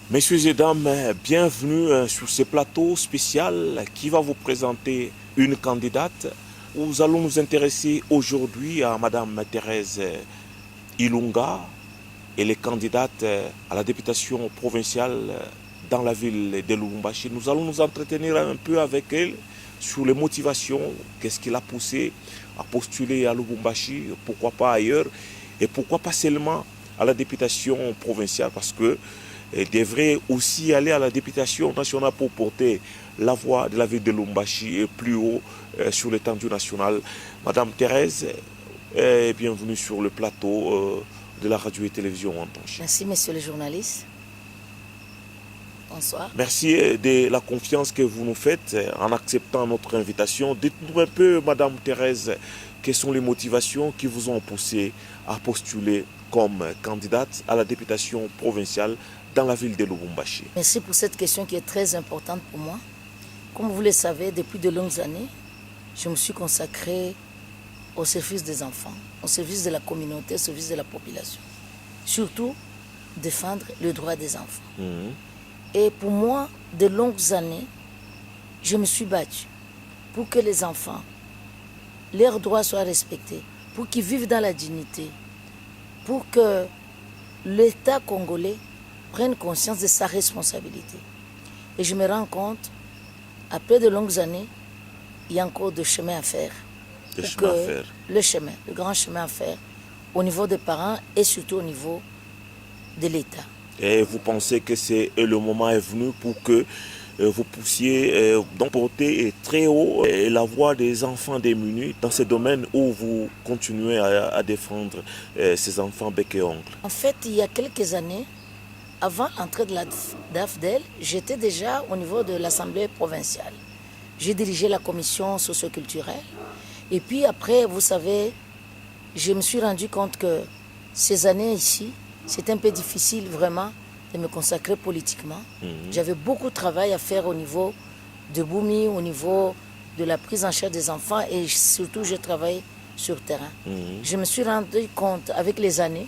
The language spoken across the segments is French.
Messieurs et dames, bienvenue sur ce plateau spécial qui va vous présenter une candidate. Nous allons nous intéresser aujourd'hui à Madame Thérèse Ilunga. Elle est candidate à la députation provinciale dans la ville de Lubumbashi. Nous allons nous entretenir un peu avec elle sur les motivations, qu'est-ce qui l'a poussé à postuler à Lubumbashi, pourquoi pas ailleurs, et pourquoi pas seulement à la députation provinciale, parce que elle devrait aussi aller à la députation nationale pour porter la voix de la ville de Lubumbashi et plus haut sur l'étendue nationale. Madame Thérèse, bienvenue sur le plateau de la radio et télévision Antanche. Merci, messieurs les journalistes. Bonsoir. Merci de la confiance que vous nous faites en acceptant notre invitation. Dites-nous un peu, Madame Thérèse, quelles sont les motivations qui vous ont poussé à postuler comme candidate à la députation provinciale dans la ville de Lubumbashi. Merci pour cette question qui est très importante pour moi. Comme vous le savez, depuis de longues années, je me suis consacrée au service des enfants, au service de la communauté, au service de la population. Surtout, défendre le droit des enfants. Et pour moi, de longues années, je me suis battue pour que les enfants, leurs droits soient respectés, pour qu'ils vivent dans la dignité, pour que l'État congolais prenne conscience de sa responsabilité. Et je me rends compte, après de longues années, il y a encore de chemin à faire. Le grand chemin à faire au niveau des parents et surtout au niveau de l'État. Et vous pensez que le moment est venu pour que vous puissiez porter très haut la voix des enfants démunis dans ce domaine où vous continuez à défendre ces enfants bec et ongle? En fait, il y a quelques années, avant l'entrée de la DAFDEL, j'étais déjà au niveau de l'Assemblée provinciale. J'ai dirigé la commission socioculturelle. Et puis après, vous savez, je me suis rendu compte que ces années ici, c'est un peu difficile vraiment de me consacrer politiquement. J'avais beaucoup de travail à faire au niveau de Boumi, au niveau de la prise en charge des enfants et surtout je travaille sur terrain. Je me suis rendu compte avec les années,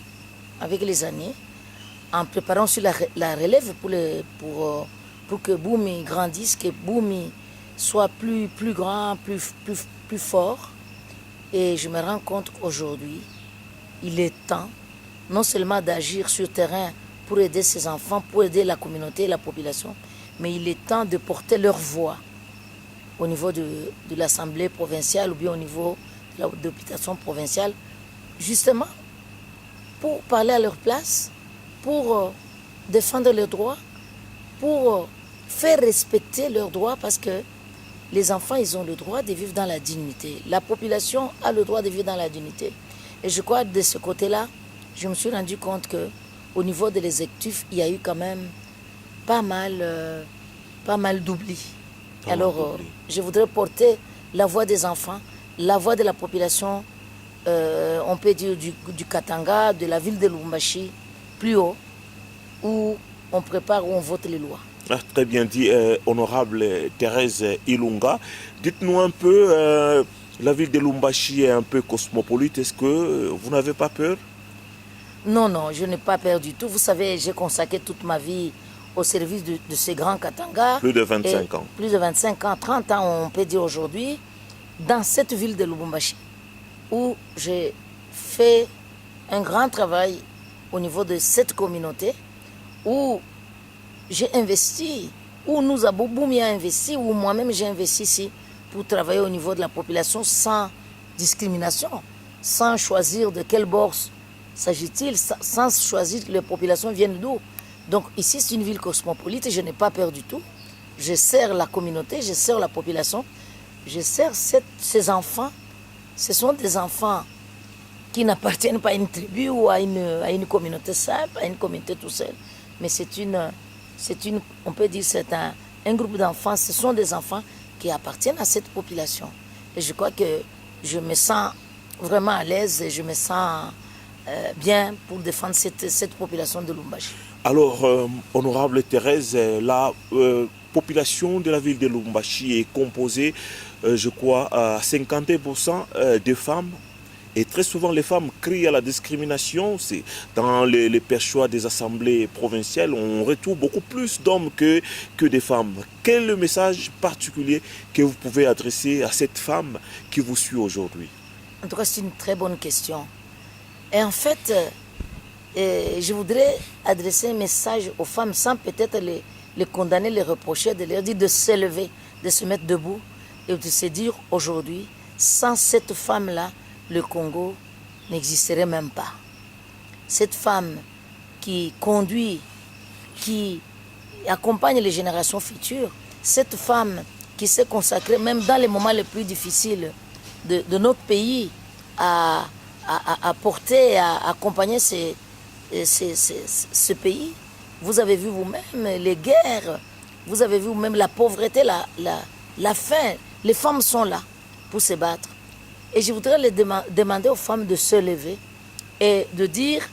en préparant sur la relève pour que Boumi grandisse, que Boumi soit plus grand, plus fort. Et je me rends compte qu'aujourd'hui, il est temps non seulement d'agir sur terrain pour aider ces enfants, pour aider la communauté et la population, mais il est temps de porter leur voix au niveau de l'Assemblée provinciale ou bien au niveau de la députation provinciale, justement pour parler à leur place, pour défendre leurs droits, pour faire respecter leurs droits, parce que les enfants, ils ont le droit de vivre dans la dignité. La population a le droit de vivre dans la dignité. Et je crois que de ce côté-là, je me suis rendu compte qu'au niveau de l'exécutif, il y a eu quand même pas mal d'oubli. Alors, je voudrais porter la voix des enfants, la voix de la population, on peut dire du Katanga, de la ville de Lubumbashi, plus haut, où on prépare, où on vote les lois. Très bien dit, honorable Thérèse Ilunga. Dites-nous un peu, la ville de Lubumbashi est un peu cosmopolite. Est-ce que vous n'avez pas peur? Non, je n'ai pas peur du tout. Vous savez, j'ai consacré toute ma vie au service de ces grands Katanga. Plus de 25 ans. Plus de 25 ans, 30 ans, on peut dire aujourd'hui, dans cette ville de Lubumbashi, où j'ai fait un grand travail au niveau de cette communauté, où j'ai investi, où nous avons Boumi a investi, où moi-même j'ai investi ici pour travailler au niveau de la population sans discrimination, sans choisir de quelle bourse s'agit-il, sans choisir que les populations viennent d'où. Donc ici c'est une ville cosmopolite et je n'ai pas peur du tout. Je sers la communauté, je sers la population, je sers ces enfants. Ce sont des enfants qui n'appartiennent pas à une tribu ou à une communauté simple, à une communauté tout seul. Mais on peut dire c'est un groupe d'enfants, ce sont des enfants qui appartiennent à cette population. Et je crois que je me sens vraiment à l'aise et je me sens bien pour défendre cette population de Lubumbashi. Alors, honorable Thérèse, la population de la ville de Lubumbashi est composée, je crois, à 50% de femmes Et très souvent, les femmes crient à la discrimination. C'est dans les perchoirs des assemblées provinciales, on retrouve beaucoup plus d'hommes que des femmes. Quel est le message particulier que vous pouvez adresser à cette femme qui vous suit aujourd'hui? En tout cas, c'est une très bonne question. Et en fait, je voudrais adresser un message aux femmes sans peut-être les condamner, les reprocher, de leur dire de s'élever, de se mettre debout et de se dire aujourd'hui, sans cette femme-là, le Congo n'existerait même pas. Cette femme qui conduit, qui accompagne les générations futures, cette femme qui s'est consacrée même dans les moments les plus difficiles de notre pays à porter, à accompagner ce pays. Vous avez vu vous-même les guerres, vous avez vu vous-même la pauvreté, la faim. Les femmes sont là pour se battre. Et je voudrais demander aux femmes de se lever et de dire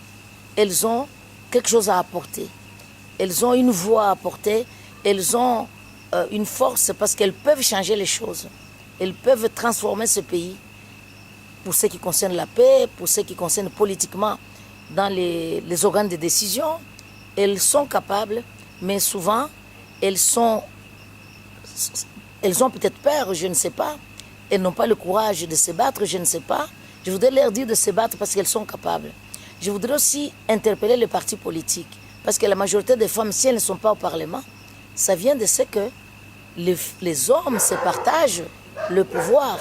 qu'elles ont quelque chose à apporter. Elles ont une voix à apporter, elles ont une force parce qu'elles peuvent changer les choses. Elles peuvent transformer ce pays pour ce qui concerne la paix, pour ce qui concerne politiquement dans les organes de décision. Elles sont capables, mais souvent, elles ont peut-être peur, je ne sais pas. Elles n'ont pas le courage de se battre, je ne sais pas. Je voudrais leur dire de se battre parce qu'elles sont capables. Je voudrais aussi interpeller les partis politiques. Parce que la majorité des femmes, si elles ne sont pas au Parlement, ça vient de ce que les hommes se partagent le pouvoir.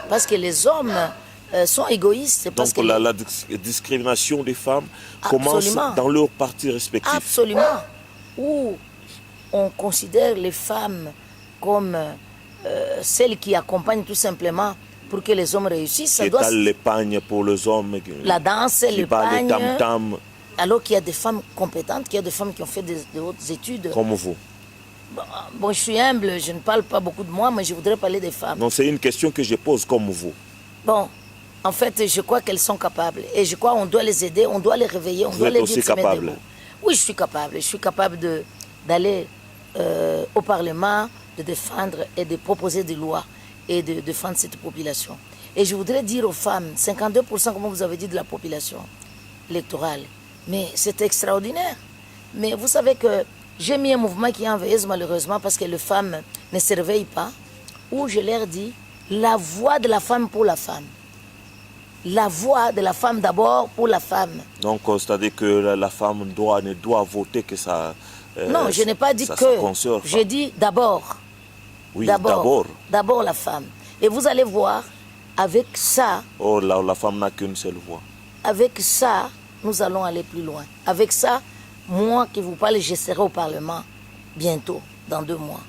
Parce que les hommes sont égoïstes. Parce Donc que la discrimination des femmes commence dans leurs partis respectifs. Absolument. Où on considère les femmes comme celles qui accompagnent tout simplement pour que les hommes réussissent. C'est dans l'épargne pour les hommes. La danse, l'épargne. Tam-tam. Alors qu'il y a des femmes compétentes, qu'il y a des femmes qui ont fait de hautes études. Comme vous. Bon, je suis humble, je ne parle pas beaucoup de moi, mais je voudrais parler des femmes. Non, c'est une question que je pose comme vous. Bon, en fait, je crois qu'elles sont capables. Et je crois qu'on doit les aider, on doit les réveiller, on doit les dire. Vous êtes aussi capable? Oui, je suis capable. Je suis capable d'aller au Parlement, de défendre et de proposer des lois et de défendre cette population. Et je voudrais dire aux femmes, 52% comme vous avez dit de la population électorale, mais c'est extraordinaire. Mais vous savez que j'ai mis un mouvement qui est en veilleuse malheureusement parce que les femmes ne se réveillent pas, où je leur dis la voix de la femme pour la femme. La voix de la femme d'abord pour la femme. Donc, c'est-à-dire que la femme ne doit voter que ça. Non, je n'ai pas dit que. J'ai dit d'abord. Oui, d'abord. D'abord la femme. Et vous allez voir, avec ça. Oh, la femme n'a qu'une seule voix. Avec ça, nous allons aller plus loin. Avec ça, moi qui vous parle, je serai au Parlement bientôt, dans 2 mois.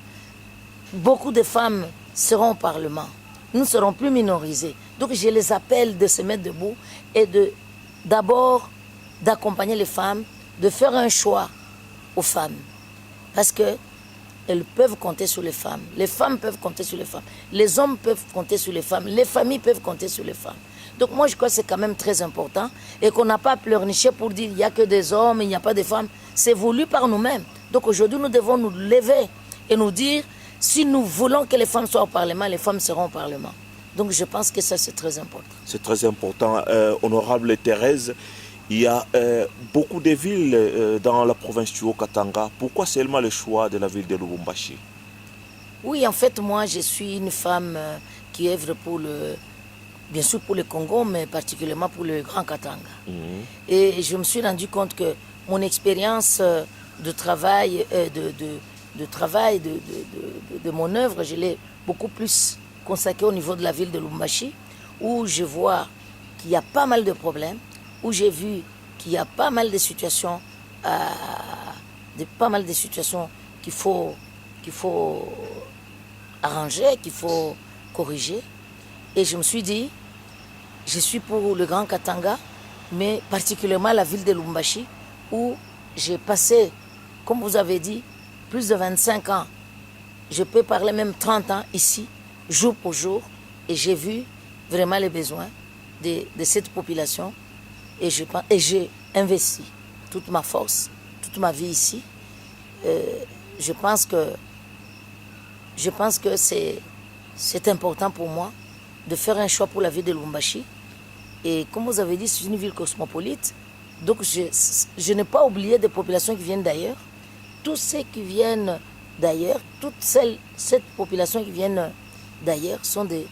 Beaucoup de femmes seront au Parlement. Nous ne serons plus minorisés. Donc je les appelle de se mettre debout et d'abord d'accompagner les femmes, de faire un choix aux femmes. Parce qu'elles peuvent compter sur les femmes. Les femmes peuvent compter sur les femmes. Les hommes peuvent compter sur les femmes. Les familles peuvent compter sur les femmes. Donc moi je crois que c'est quand même très important et qu'on n'a pas à pleurnicher pour dire il n'y a que des hommes, il n'y a pas de femmes. C'est voulu par nous-mêmes. Donc aujourd'hui nous devons nous lever et nous dire si nous voulons que les femmes soient au Parlement, les femmes seront au Parlement. Donc je pense que ça c'est très important. C'est très important. Honorable Thérèse, il y a beaucoup de villes dans la province du Haut-Katanga. Pourquoi seulement le choix de la ville de Lubumbashi? Oui, en fait moi je suis une femme qui œuvre pour bien sûr pour le Congo, mais particulièrement pour le Grand Katanga. Et je me suis rendu compte que mon expérience de travail, de mon œuvre, je l'ai beaucoup plus consacrée au niveau de la ville de Lubumbashi, où je vois qu'il y a pas mal de problèmes, où j'ai vu qu'il y a pas mal de situations, qu'il faut arranger, qu'il faut corriger. Et je me suis dit, je suis pour le Grand Katanga, mais particulièrement la ville de Lubumbashi, où j'ai passé, comme vous avez dit, plus de 25 ans. Je peux parler même 30 ans ici, jour pour jour, et j'ai vu vraiment les besoins de cette population. Et j'ai investi toute ma force, toute ma vie ici. Je pense que c'est important pour moi de faire un choix pour la ville de Lubumbashi Et comme vous avez dit, c'est une ville cosmopolite. Donc je n'ai pas oublié des populations qui viennent d'ailleurs. Tous ceux qui viennent d'ailleurs, cette population qui viennent d'ailleurs sont des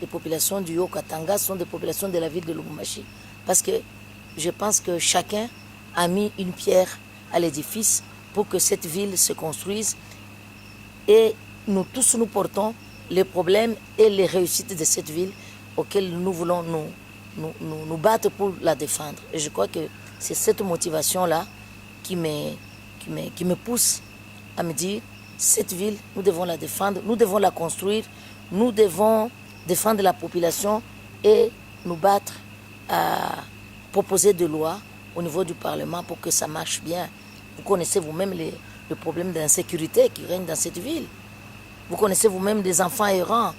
populations du Haut-Katanga, sont des populations de la ville de Lubumbashi. Parce que je pense que chacun a mis une pierre à l'édifice pour que cette ville se construise. Et nous tous, nous portons les problèmes et les réussites de cette ville auxquelles nous voulons nous battre pour la défendre. Et je crois que c'est cette motivation-là qui me pousse à me dire, cette ville, nous devons la défendre, nous devons la construire, nous devons défendre la population et nous battre à proposer des lois au niveau du Parlement pour que ça marche bien. Vous connaissez vous-même le problème d'insécurité qui règne dans cette ville. Vous connaissez vous-même des enfants errants.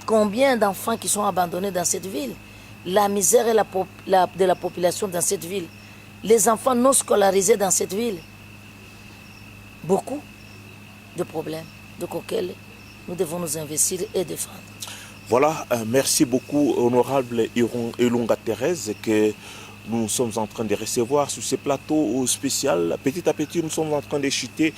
Combien d'enfants qui sont abandonnés dans cette ville? La misère de la population dans cette ville. Les enfants non scolarisés dans cette ville. Beaucoup de problèmes auxquels nous devons nous investir et défendre. Voilà, merci beaucoup, honorable Ilunga Thérèse, que nous sommes en train de recevoir sur ce plateau spécial. Petit à petit, nous sommes en train de chuter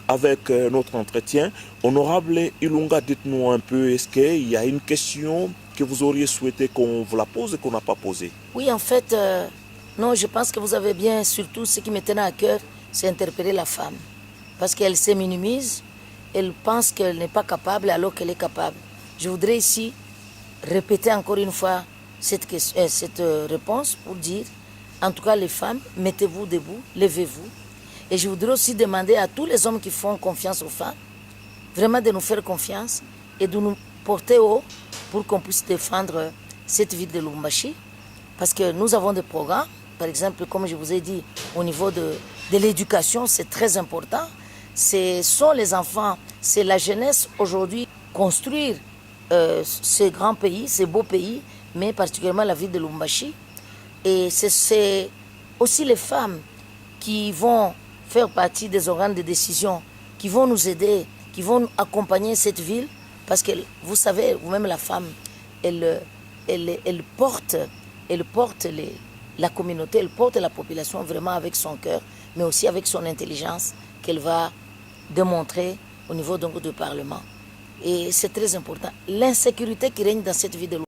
avec notre entretien. Honorable Ilunga, dites-nous un peu, est-ce qu'il y a une question que vous auriez souhaité qu'on vous la pose et qu'on n'a pas posée? Oui, en fait, non, je pense que vous avez bien, surtout ce qui me tenait à cœur, c'est interpeller la femme. Parce qu'elle se minimise, elle pense qu'elle n'est pas capable alors qu'elle est capable. Je voudrais ici répéter encore une fois cette réponse pour dire, en tout cas les femmes, mettez-vous debout, levez-vous. Et je voudrais aussi demander à tous les hommes qui font confiance aux femmes, vraiment de nous faire confiance et de nous porter haut pour qu'on puisse défendre cette ville de Lubumbashi. Parce que nous avons des programmes, par exemple, comme je vous ai dit, au niveau de l'éducation, c'est très important. Ce sont les enfants, c'est la jeunesse aujourd'hui, construire ce grand pays, ce beau pays, mais particulièrement la ville de Lubumbashi. Et c'est aussi les femmes qui vont faire partie des organes de décision, qui vont nous aider, qui vont accompagner cette ville, parce que vous savez, vous-même la femme, elle porte la communauté, elle porte la population vraiment avec son cœur, mais aussi avec son intelligence qu'elle va démontrer au niveau donc du Parlement. Et c'est très important. L'insécurité qui règne dans cette ville de